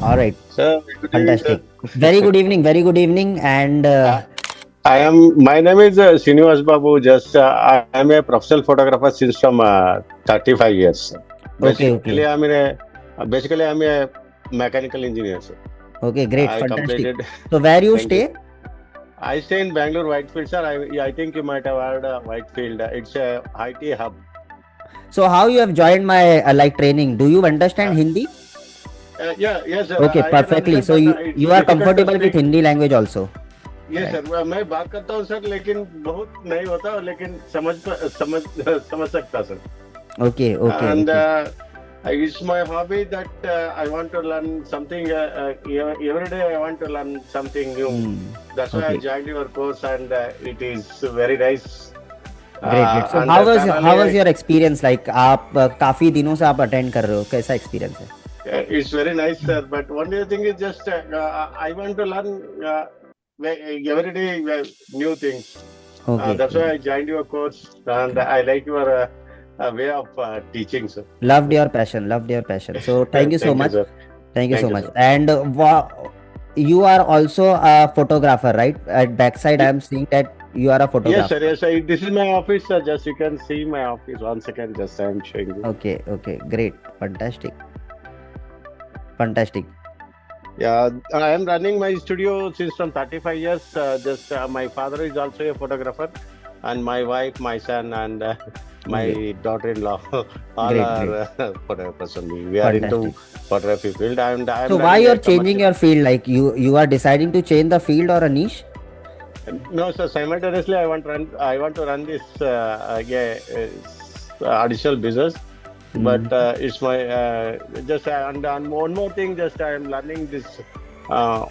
All right. Sir, good evening, sir. Fantastic. Very good evening. Very good evening. And Uh, My name is Shrinivas Babu. I am a professional photographer since from 35 years. Sir. okay, Basically, okay. I'm a mechanical engineer, sir. Okay, great. I Fantastic. completed, So where you thank you. stay? I stay in Bangalore, Whitefield, sir. I think you might have heard Whitefield. It's a IT hub. So how you have joined my like training? Do you understand Uh, Hindi? yeah, yes, sir. Okay, I can perfectly. understand, So but you it's are difficult to comfortable with speak. Hindi language also, yes right? Sir मैं बात करता हूँ sir लेकिन बहुत नहीं होता लेकिन समझ समझ सकता sir Okay, okay, and okay. it's my hobby that I want to learn something every day I want to learn something new. Hmm. That's why I Okay, joined your course and it is very nice great, great. So and how was parallelly your experience? Like आप काफी दिनों से आप attend कर रहे हो, कैसा experience है? it's very nice sir but only thing is just I want to learn every day new things. Okay, That's okay. why I joined your course, and I like your way of teaching, sir. Loved your passion. Loved your passion. So thank you so Thank you, much. sir. Thank you Thank so you, much. sir. And you are also a photographer, right? At backside, I Ye- am seeing that you are a Yes, sir. photographer. Yes, sir. This is my office, sir. Just you can see my office. 1 second, just I am showing you. Okay, okay, great, fantastic, fantastic. Yeah, I am running my studio since from 35 years. Just my father is also a photographer, and my wife, my son, and Okay, my daughter-in-law, all great, great, are photographers only. We are into fantastic. photography field, and I am So why running you are a changing commercial. your field? Like you are deciding to change the field or a niche? No, sir. Simultaneously, I want to run this additional business, but Hmm. it's my just and one more thing. Just I am learning this uh,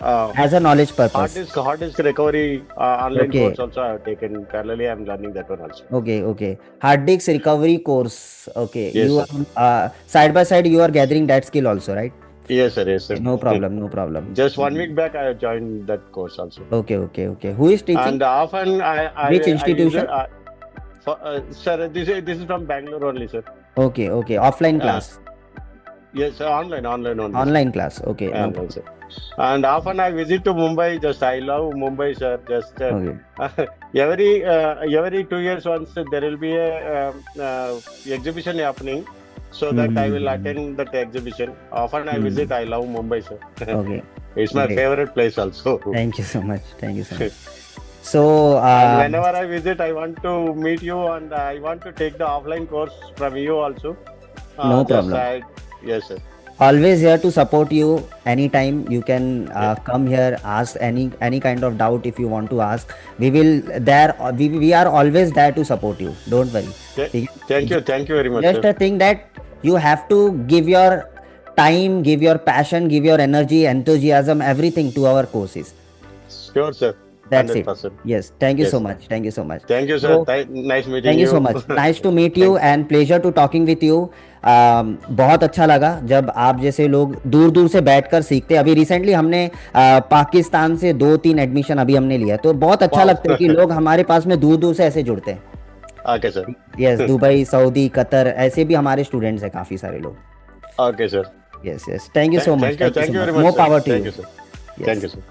uh, As a knowledge purpose. hard disk recovery online Okay, course. Also, I have taken parallelly. I am learning that one also. okay, okay. Hard disk recovery course. Okay, Yes, you sir. are side by side. You are gathering that skill also, right? Yes, sir. Yes, sir. Okay, no problem, no problem. Just 1 week back, I have joined that course also, Okay, okay, okay. Who is teaching? and often Which I use institution? sir. This is from Bangalore only, sir. Okay, okay. Offline Uh, class. yes, online only, sir. Online class. Okay, no Online, problem. sir. And often I visit to Mumbai. Just I love Mumbai, sir. Just Okay. every 2 years once there will be a exhibition happening, so that I will Mm-hmm. attend that exhibition. Often I Hmm. visit. I love Mumbai, sir. Okay, It's my great. favorite place also. Thank you so much. Thank you so much. So, And whenever I visit, I want to meet you, and I want to take the offline course from you also. no Just problem. I Yes, sir. Always here to support you anytime. You can Yeah. come here, ask any kind of doubt if you want to ask. We will there. We are always there to support you. Don't worry. ठीक है? Thank you very much, Just sir. a thing that you have to give your time, give your passion, give your energy, enthusiasm, everything to our courses. Sure, sir. That's it. 100%. Yes. Thank you so Yes. much. Thank you so much. Thank you, sir. So Nice meeting thank you so you. Much, nice to meet you Thank. And pleasure to talking with you. बहुत अच्छा लगा जब आप जैसे लोग दूर दूर से बैठकर सीखते हैं। अभी रिसेंटली हमने पाकिस्तान से 2-3 एडमिशन अभी हमने लिया, तो बहुत अच्छा Wow. लगता है कि लोग हमारे पास में दूर दूर से ऐसे जुड़ते हैं। Okay, sir. Yes, Dubai, Saudi, Qatar, ऐसे भी हमारे स्टूडेंट्स हैं काफ़ी सारे लोग। Okay, sir. Yes yes, thank you so much, thank you Thank so you much, very much, more sir. Power to Thank you. you, sir. Thank yes. you, sir.